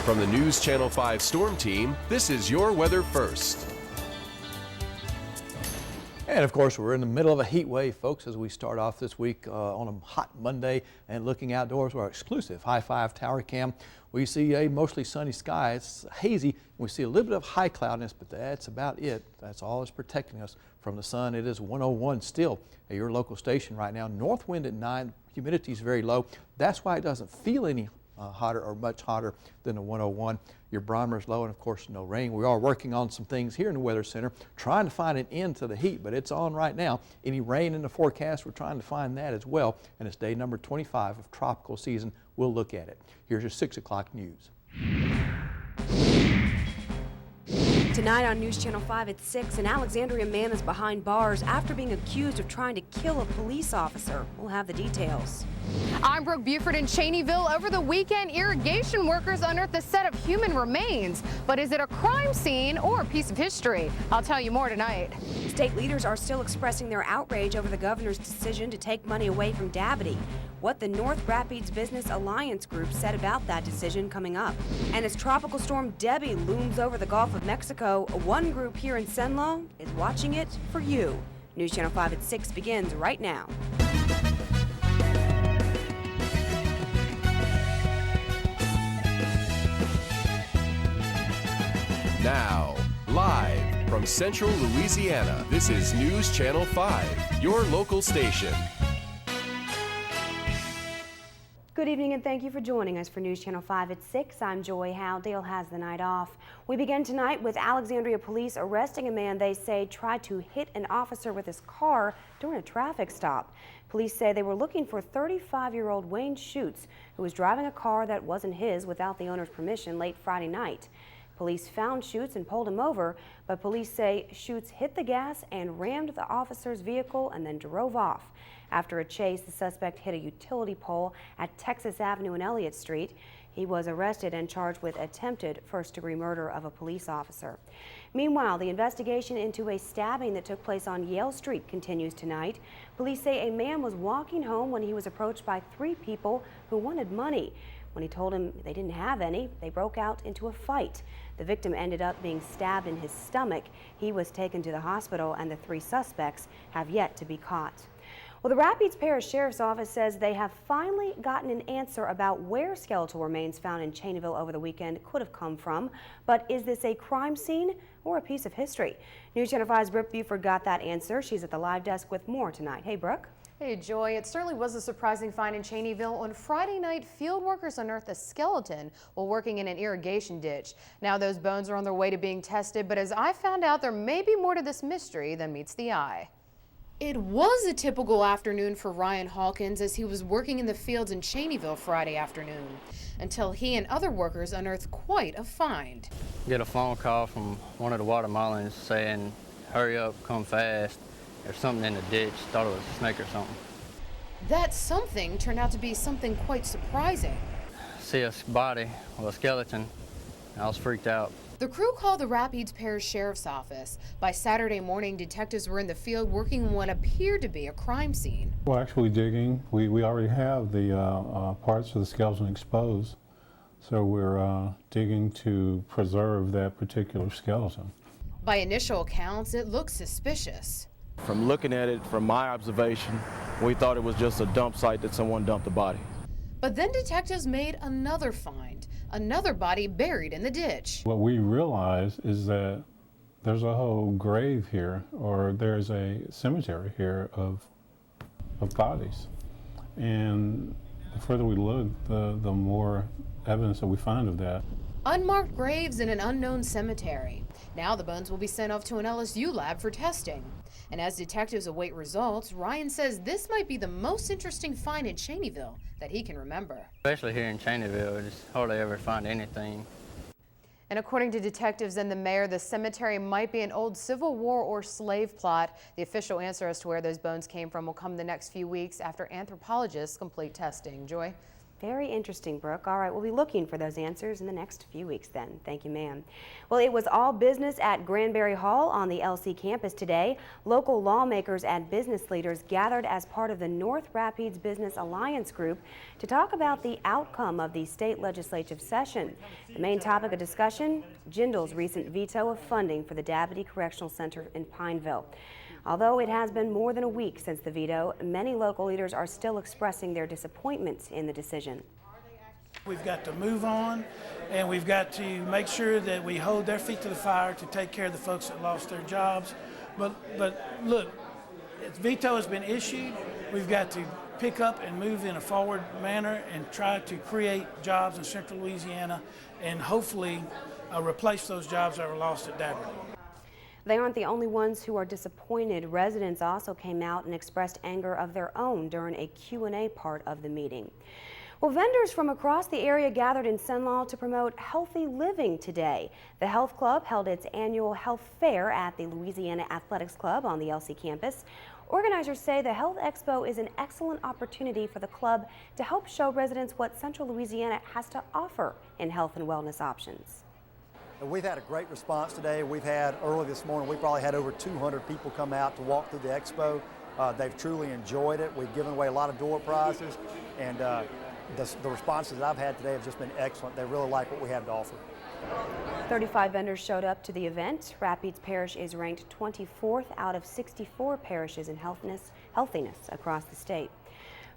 From the News Channel 5 Storm Team, this is your weather first. And of course, we're in the middle of a heat wave, folks, as we start off this week on a hot Monday and looking outdoors with our exclusive High 5 Tower Cam. We see a mostly sunny sky. It's hazy. We see a little bit of high cloudiness, but that's about it. That's all that's protecting us from the sun. It is 101 still at your local station right now. North wind at 9. Humidity is very low. That's why it doesn't feel any hotter or much hotter than the 101. Your barometer is low, and of course no rain. We are working on some things here in the Weather Center, trying to find an end to the heat, but it's on right now. Any rain in the forecast, we're trying to find that as well, and it's day number 25 of tropical season. We'll look at it. Here's your 6 o'clock news. Tonight on News Channel 5 at 6, an Alexandria man is behind bars after being accused of trying to kill a police officer. We'll have the details. I'm Brooke Buford in Cheneyville. Over the weekend, irrigation workers unearthed a set of human remains. But is it a crime scene or a piece of history? I'll tell you more tonight. State leaders are still expressing their outrage over the governor's decision to take money away from Dabity. What the North Rapids Business Alliance Group said about that decision coming up. And as Tropical Storm Debbie looms over the Gulf of Mexico, one group here in Cenlo is watching it for you. News Channel 5 at 6 begins right now. Now, live from Central Louisiana, this is News Channel 5, your local station. Good evening and thank you for joining us for News Channel 5 at 6. I'm Joy Howe. Dale has the night off. We begin tonight with Alexandria police arresting a man they say tried to hit an officer with his car during a traffic stop. Police say they were looking for 35-year-old Wayne Schutz, who was driving a car that wasn't his without the owner's permission late Friday night. Police found Schutz and pulled him over, but police say Schutz hit the gas and rammed the officer's vehicle and then drove off. After a chase, the suspect hit a utility pole at Texas Avenue and Elliott Street. He was arrested and charged with attempted first-degree murder of a police officer. Meanwhile, the investigation into a stabbing that took place on Yale Street continues tonight. Police say a man was walking home when he was approached by 3 people who wanted money. When he told him they didn't have any, they broke out into a fight. The victim ended up being stabbed in his stomach. He was taken to the hospital, and the 3 suspects have yet to be caught. Well, the Rapids Parish Sheriff's Office says they have finally gotten an answer about where skeletal remains found in Cheneyville over the weekend could have come from. But is this a crime scene or a piece of history? News Channel 5's Brooke Buford got that answer. She's at the live desk with more tonight. Hey, Brooke. Hey, Joy. It certainly was a surprising find in Cheneyville. On Friday night, field workers unearthed a skeleton while working in an irrigation ditch. Now those bones are on their way to being tested, but as I found out, there may be more to this mystery than meets the eye. It was a typical afternoon for Ryan Hawkins as he was working in the fields in Cheneyville Friday afternoon, until he and other workers unearthed quite a find. Get a phone call from one of the watermelons saying, hurry up, come fast. There's something in the ditch. Thought it was a snake or something. That something turned out to be something quite surprising. See a body with a skeleton. I was freaked out. The crew called the Rapids Parish Sheriff's Office. By Saturday morning, detectives were in the field working on what appeared to be a crime scene. We're actually digging. We already have the parts of the skeleton exposed, so we're digging to preserve that particular skeleton. By initial accounts, it looked suspicious. From looking at it, from my observation, we thought it was just a dump site that someone dumped the body. But then detectives made another find, another body buried in the ditch. What we realized is that there's a whole grave here, or there's a cemetery here of bodies. And the further we look, the more evidence that we find of that. Unmarked graves in an unknown cemetery. Now the bones will be sent off to an LSU lab for testing. And as detectives await results, Ryan says this might be the most interesting find in Cheneyville that he can remember. Especially here in Cheneyville, we just hardly ever find anything. And according to detectives and the mayor, the cemetery might be an old Civil War or slave plot. The official answer as to where those bones came from will come the next few weeks after anthropologists complete testing. Joy? Very interesting, Brooke. All right, we'll be looking for those answers in the next few weeks then. Thank you, ma'am. Well, it was all business at Granbury Hall on the LC campus today. Local lawmakers and business leaders gathered as part of the North Rapids Business Alliance Group to talk about the outcome of the state legislative session. The main topic of discussion, Jindal's recent veto of funding for the Dabney Correctional Center in Pineville. Although it has been more than a week since the veto, many local leaders are still expressing their disappointment in the decision. We've got to move on, and we've got to make sure that we hold their feet to the fire to take care of the folks that lost their jobs. But look, the veto has been issued. We've got to pick up and move in a forward manner and try to create jobs in Central Louisiana and hopefully replace those jobs that were lost at Dabney. They aren't the only ones who are disappointed. Residents also came out and expressed anger of their own during a Q&A part of the meeting. Well, vendors from across the area gathered in Cenlaw to promote healthy living today. The Health Club held its annual health fair at the Louisiana Athletics Club on the LC campus. Organizers say the Health Expo is an excellent opportunity for the club to help show residents what Central Louisiana has to offer in health and wellness options. We've had a great response today. We've had early this morning, we probably had over 200 people come out to walk through the expo. They've truly enjoyed it. We've given away a lot of door prizes, and the responses that I've had today have just been excellent. They really like what we have to offer. 35 vendors showed up to the event. Rapides Parish is ranked 24th out of 64 parishes in healthiness across the state.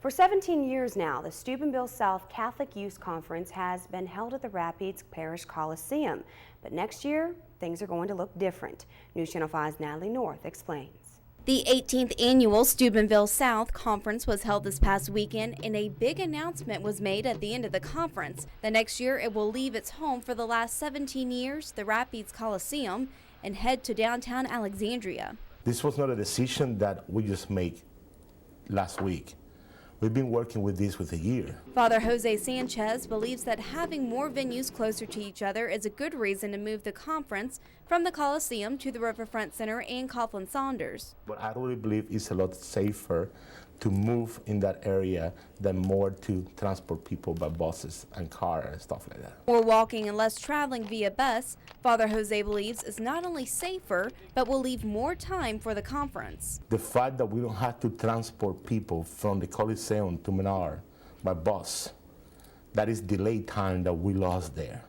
For 17 years now, the Steubenville South Catholic Youth Conference has been held at the Rapides Parish Coliseum. But next year, things are going to look different. News Channel 5's Natalie North explains. The 18th annual Steubenville South Conference was held this past weekend, and a big announcement was made at the end of the conference. The next year, it will leave its home for the last 17 years, the Rapides Coliseum, and head to downtown Alexandria. This was not a decision that we just made last week. We've been working with this for a year. Father Jose Sanchez believes that having more venues closer to each other is a good reason to move the conference from the Coliseum to the Riverfront Center and Coughlin Saunders. But I really believe it's a lot safer to move in that area than more to transport people by buses and cars and stuff like that. More walking and less traveling via bus, Father Jose believes is not only safer, but will leave more time for the conference. The fact that we don't have to transport people from the Coliseum to Menard by bus, that is delayed time that we lost there.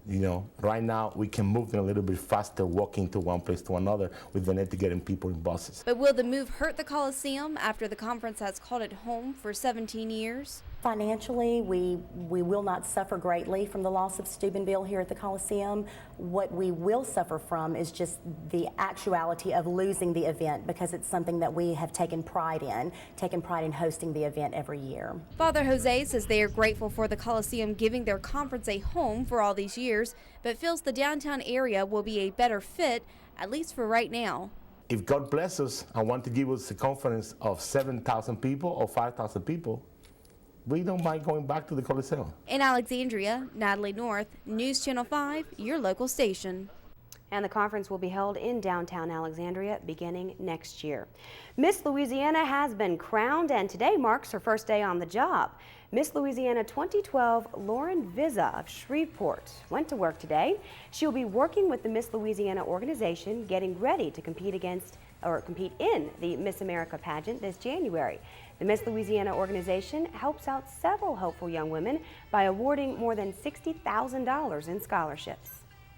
You know, right now we can move in a little bit faster walking to one place to another with the need to getting people in buses. But will the move hurt the Coliseum after the conference has called it home for 17 years? Financially, we will not suffer greatly from the loss of Steubenville here at the Coliseum. What we will suffer from is just the actuality of losing the event, because it's something that we have taken pride in hosting the event every year. Father Jose says they are grateful for the Coliseum giving their conference a home for all these years, but feels the downtown area will be a better fit, at least for right now. If God bless us and want to give us a conference of 7,000 people or 5,000 people, we don't mind going back to the Coliseum. In Alexandria, Natalie North, News Channel 5, your local station. And the conference will be held in downtown Alexandria beginning next year. Miss Louisiana has been crowned, and today marks her first day on the job. Miss Louisiana 2012 Lauren Vizza of Shreveport went to work today. She will be working with the Miss Louisiana organization, getting ready to compete in the Miss America pageant this January. The Miss Louisiana organization helps out several hopeful young women by awarding more than $60,000 in scholarships.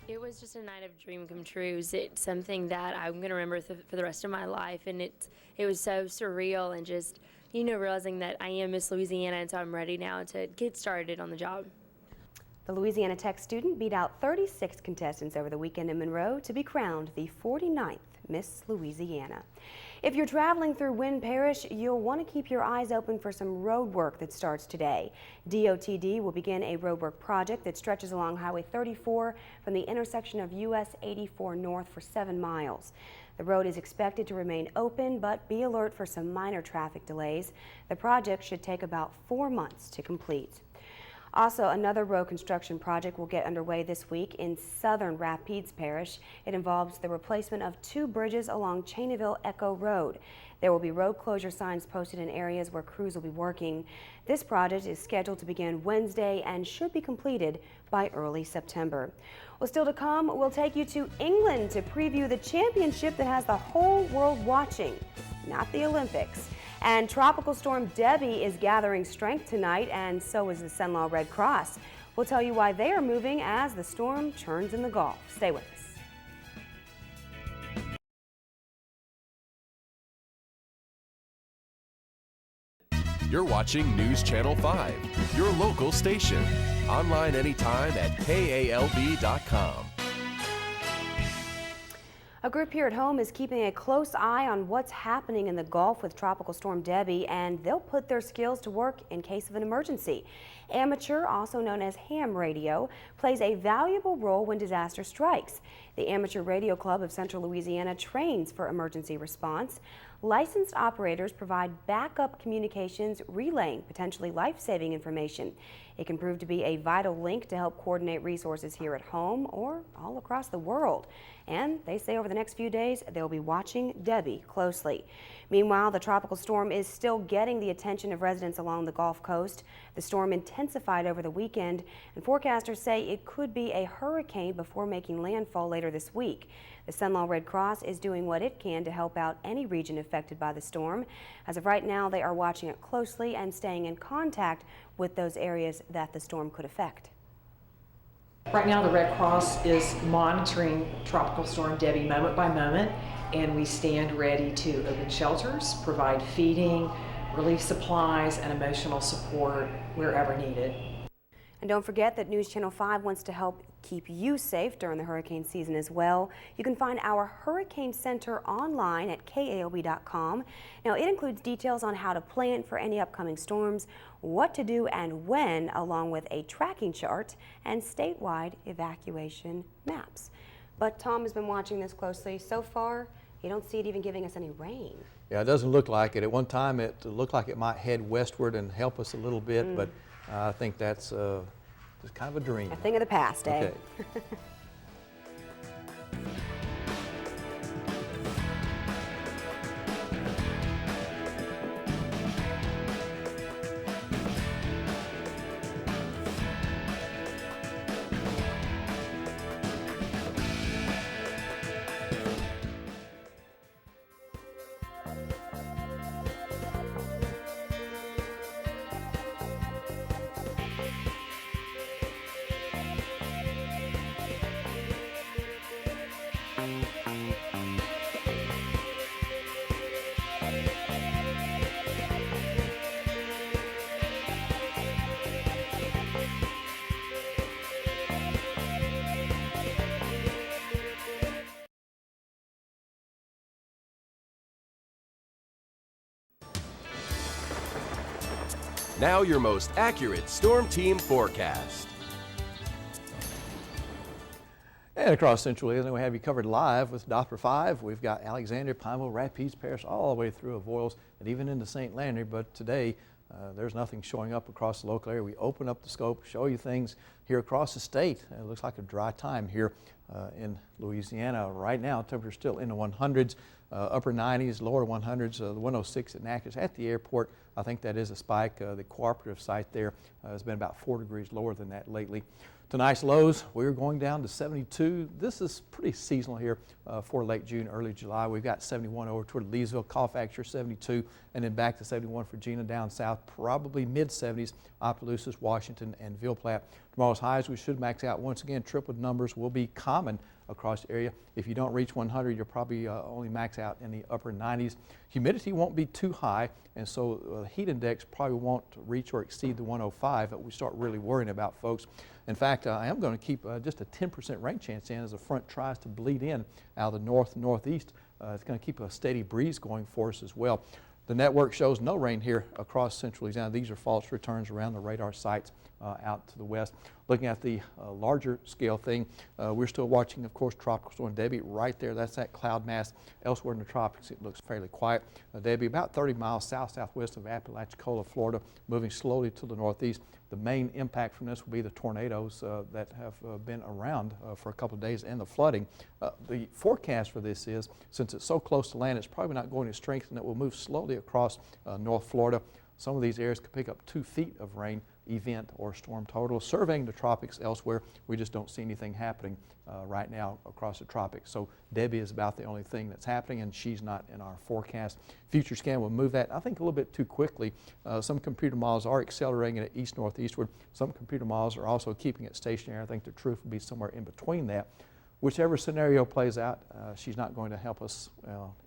It was just a night of dream come true. It's something that I'm going to remember for the rest of my life, and it was so surreal, and just, you know, realizing that I am Miss Louisiana, and so I'm ready now to get started on the job. The Louisiana Tech student beat out 36 contestants over the weekend in Monroe to be crowned the 49th Miss Louisiana. If you're traveling through Wynn Parish, you'll want to keep your eyes open for some road work that starts today. DOTD will begin a road work project that stretches along Highway 34 from the intersection of US 84 North for 7 miles. The road is expected to remain open, but be alert for some minor traffic delays. The project should take about 4 months to complete. Also, another road construction project will get underway this week in southern Rapides Parish. It involves the replacement of 2 bridges along Cheneyville Echo Road. There will be road closure signs posted in areas where crews will be working. This project is scheduled to begin Wednesday and should be completed by early September. Well, still to come, we'll take you to England to preview the championship that has the whole world watching, not the Olympics. And Tropical Storm Debbie is gathering strength tonight, and so is the Cenla Red Cross. We'll tell you why they are moving as the storm churns in the Gulf. Stay with us. You're watching News Channel 5, your local station. Online anytime at KALB.com. A group here at home is keeping a close eye on what's happening in the Gulf with Tropical Storm Debbie, and they'll put their skills to work in case of an emergency. Amateur, also known as ham radio, plays a valuable role when disaster strikes. The Amateur Radio Club of Central Louisiana trains for emergency response. Licensed operators provide backup communications relaying potentially life-saving information. It can prove to be a vital link to help coordinate resources here at home or all across the world. And they say over the next few days, they'll be watching Debbie closely. Meanwhile, the tropical storm is still getting the attention of residents along the Gulf Coast. The storm intensified over the weekend, and forecasters say it could be a hurricane before making landfall later this week. The Cenla Red Cross is doing what it can to help out any region affected by the storm. As of right now, they are watching it closely and staying in contact with those areas that the storm could affect. Right now, the Red Cross is monitoring Tropical Storm Debbie moment by moment, and we stand ready to open shelters, provide feeding, relief supplies, and emotional support wherever needed. And don't forget that News Channel 5 wants to help keep you safe during the hurricane season as well. You can find our Hurricane Center online at KALB.com. Now, it includes details on how to plan for any upcoming storms, what to do and when, along with a tracking chart and statewide evacuation maps. But Tom has been watching this closely. So far, you don't see it even giving us any rain. Yeah, it doesn't look like it. At one time, it looked like it might head westward and help us a little bit, but I think that's just kind of a dream. A thing of the past, eh? Okay. Now your most accurate storm team forecast. And across Central Louisiana, we have you covered live with Doppler 5. We've got Alexandria, Pineville, Rapides Parish, all the way through Avoyelles and even into St. Landry. But today, there's nothing showing up across the local area. We open up the scope, show you things here across the state. It looks like a dry time here in Louisiana right now. Temperature's still in the 100s, upper 90s, lower 100s, the 106 at Natchez. At the airport, I think that is a spike. The cooperative site there has been about 4 degrees lower than that lately. Tonight's lows, we're going down to 72. This is pretty seasonal here for late June, early July. We've got 71 over toward Leesville, Colfax, 72, and then back to 71 for Gina down south, probably mid-70s, Opelousas, Washington, and Ville Platte. Tomorrow's highs, we should max out. Once again, triple numbers will be common across the area. If you don't reach 100, you'll probably only max out in the upper 90s. Humidity won't be too high, and so the heat index probably won't reach or exceed the 105 that we start really worrying about, folks. In fact, I am going to keep just a 10% rain chance in as the front tries to bleed in out of the north and northeast. It's going to keep a steady breeze going for us as well. The network shows no rain here across Central Louisiana. These are false returns around the radar sites out to the west. Looking at the larger scale thing, we're still watching, of course, Tropical Storm Debbie right there. That's that cloud mass. Elsewhere in the tropics, it looks fairly quiet. Debbie about 30 miles south-southwest of Apalachicola, Florida, moving slowly to the northeast. The main impact from this will be the tornadoes that have been around for a couple of days and the flooding. The forecast for this is, since it's so close to land, it's probably not going to strengthen. It will move slowly across North Florida. Some of these areas could pick up 2 feet of rain event or storm total. Surveying the tropics elsewhere, we just don't see anything happening right now across the tropics. So Debbie is about the only thing that's happening, and she's not in our forecast. Future scan will move that, I think, a little bit too quickly. Some computer models are accelerating it east-northeastward. Some computer models are also keeping it stationary. I think the truth will be somewhere in between that. Whichever scenario plays out, she's not going to help us,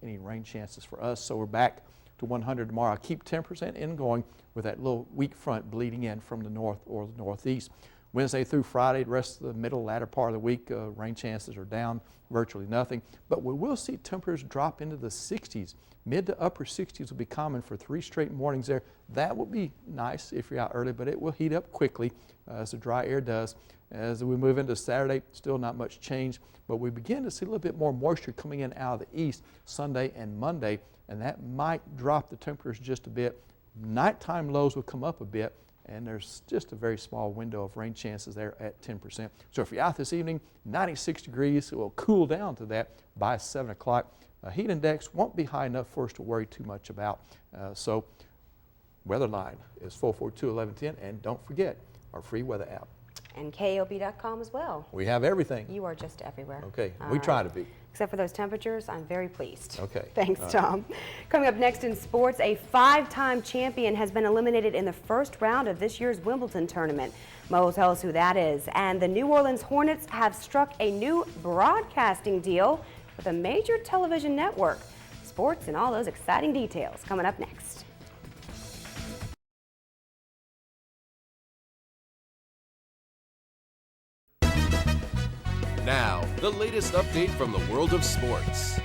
any rain chances for us. So we're back to 100 tomorrow. I'll keep 10% in going with that little weak front bleeding in from the north or the northeast. Wednesday through Friday, the rest of the middle, latter part of the week, rain chances are down, virtually nothing. But we will see temperatures drop into the 60s. Mid to upper 60s will be common for 3 straight mornings there. That will be nice if you're out early, but it will heat up quickly as the dry air does. As we move into Saturday, still not much change, but we begin to see a little bit more moisture coming in out of the east Sunday and Monday, and that might drop the temperatures just a bit. Nighttime lows will come up a bit, and there's just a very small window of rain chances there at 10%. So if you're out this evening, 96 degrees, it will cool down to that by 7 o'clock. Heat index won't be high enough for us to worry too much about. So weather line is 442-1110, and don't forget our free weather app. And KALB.com as well. We have everything. You are just everywhere. Okay, we try to be. Except for those temperatures, I'm very pleased. Okay. Thanks, Tom. Coming up next in sports, a 5-time champion has been eliminated in the first round of this year's Wimbledon tournament. Mo will tell us who that is. And the New Orleans Hornets have struck a new broadcasting deal with a major television network. Sports and all those exciting details coming up next. Now, the latest update from the world of sports.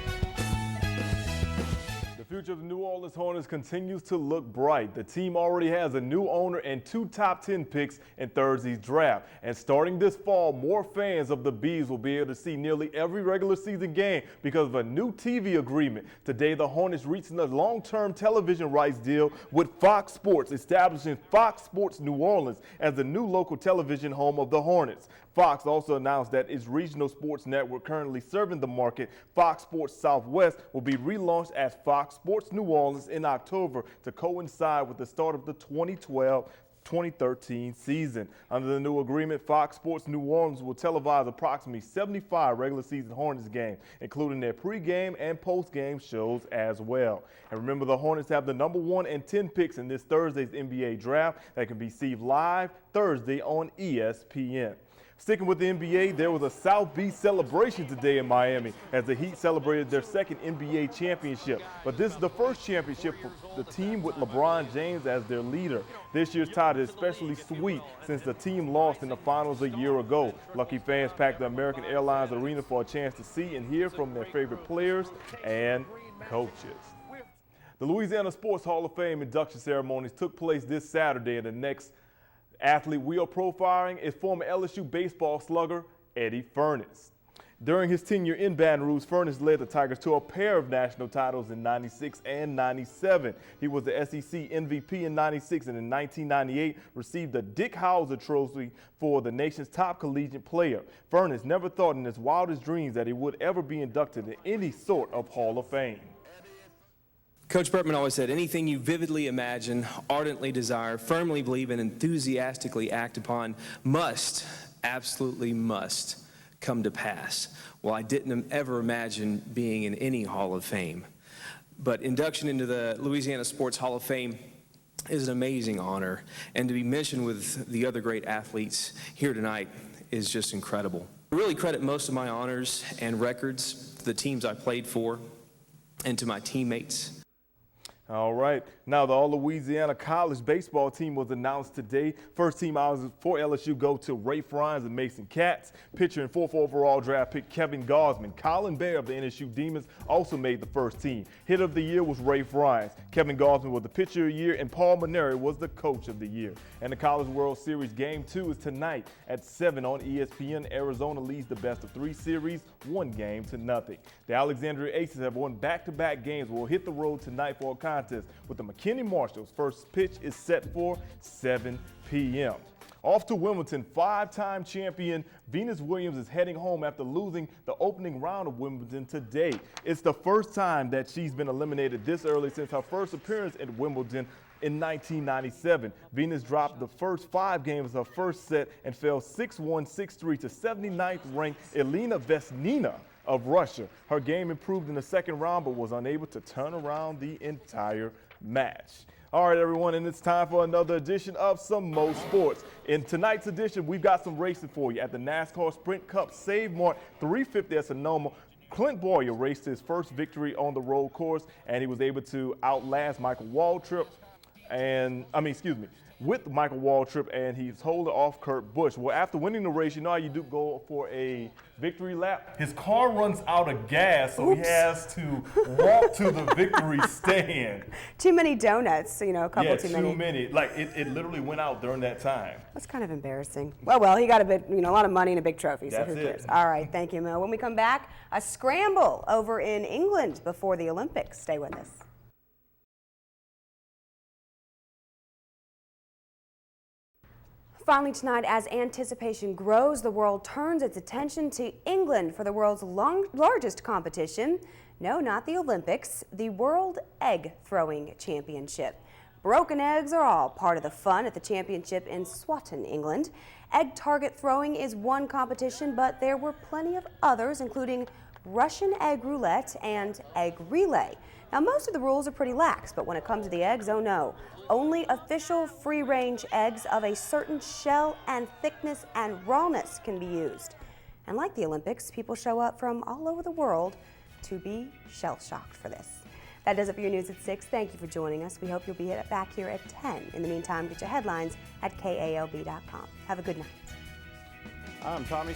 The future of the New Orleans Hornets continues to look bright. The team already has a new owner and 2 top 10 picks in Thursday's draft. And starting this fall, more fans of the Bees will be able to see nearly every regular season game because of a new TV agreement. Today, the Hornets reached a long-term television rights deal with Fox Sports, establishing Fox Sports New Orleans as the new local television home of the Hornets. Fox also announced that its regional sports network currently serving the market, Fox Sports Southwest, will be relaunched as Fox Sports New Orleans in October to coincide with the start of the 2012-2013 season. Under the new agreement, Fox Sports New Orleans will televise approximately 75 regular season Hornets games, including their pregame and postgame shows as well. And remember, the Hornets have the number 1 and 10 picks in this Thursday's NBA draft that can be seen live Thursday on ESPN. Sticking with the NBA, there was a South Beach celebration today in Miami as the Heat celebrated their second NBA championship. But this is the first championship for the team with LeBron James as their leader. This year's tie is especially sweet since the team lost in the finals a year ago. Lucky fans packed the American Airlines Arena for a chance to see and hear from their favorite players and coaches. The Louisiana Sports Hall of Fame induction ceremonies took place this Saturday, and the next athlete we are profiling is former LSU baseball slugger Eddie Furniss. During his tenure in Baton Rouge, Furniss led the Tigers to a pair of national titles in '96 and '97. He was the SEC MVP in '96 and in 1998 received the Dick Howser Trophy for the nation's top collegiate player. Furniss never thought in his wildest dreams that he would ever be inducted in any sort of Hall of Fame. Coach Bertman always said, anything you vividly imagine, ardently desire, firmly believe in, enthusiastically act upon must, absolutely must, come to pass. Well, I didn't ever imagine being in any Hall of Fame. But induction into the Louisiana Sports Hall of Fame is an amazing honor, and to be mentioned with the other great athletes here tonight is just incredible. I really credit most of my honors and records to the teams I played for and to my teammates. All right. Now, the All-Louisiana College baseball team was announced today. First team hours for LSU go to Ray Fryans and Mason Katz. Pitcher and 4th overall draft pick Kevin Gosman. Colin Bear of the NSU Demons also made the first team. Hit of the year was Ray Fryans. Kevin Gosman was the pitcher of the year, and Paul Maneri was the coach of the year. And the College World Series Game 2 is tonight at 7 on ESPN. Arizona leads the best-of-3 series 1-0. The Alexandria Aces have won back-to-back games. Will hit the road tonight for a contest with the McKinney Marshalls. First pitch is set for 7 p.m. Off to Wimbledon, 5-time champion Venus Williams is heading home after losing the opening round of Wimbledon today. It's the first time that she's been eliminated this early since her first appearance at Wimbledon in 1997. Venus dropped the first 5 games of her first set and fell 6-1, 6-3 to 79th ranked Elena Vesnina of Russia. Her game improved in the second round but was unable to turn around the entire match. All right, everyone, and it's time for another edition of Some Mo Sports. In tonight's edition, we've got some racing for you. At the NASCAR Sprint Cup Save Mart 350 at Sonoma, Clint Boyer raced his first victory on the road course, and he was able to outlast Michael Waltrip with Michael Waltrip, and he's holding off Kurt Busch. Well, after winning the race, you know how you do go for a victory lap? His car runs out of gas, so he has to walk to the victory stand. Too many donuts, you know, a couple too many. Yeah, too many. Like, it literally went out during that time. That's kind of embarrassing. Well, he got a lot of money and a big trophy, so That's who cares? it. All right, thank you, Mel. When we come back, a scramble over in England before the Olympics. Stay with us. Finally tonight, as anticipation grows, the world turns its attention to England for the world's largest competition. No, not the Olympics, the World Egg Throwing Championship. Broken eggs are all part of the fun at the championship in Swatton, England. Egg target throwing is one competition, but there were plenty of others, including Russian egg roulette and egg relay. Now, most of the rules are pretty lax, but when it comes to the eggs, oh no. Only official free-range eggs of a certain shell and thickness and rawness can be used. And like the Olympics, people show up from all over the world to be shell-shocked for this. That does it for your news at 6. Thank you for joining us. We hope you'll be back here at 10. In the meantime, get your headlines at KALB.com. Have a good night. I'm Tommy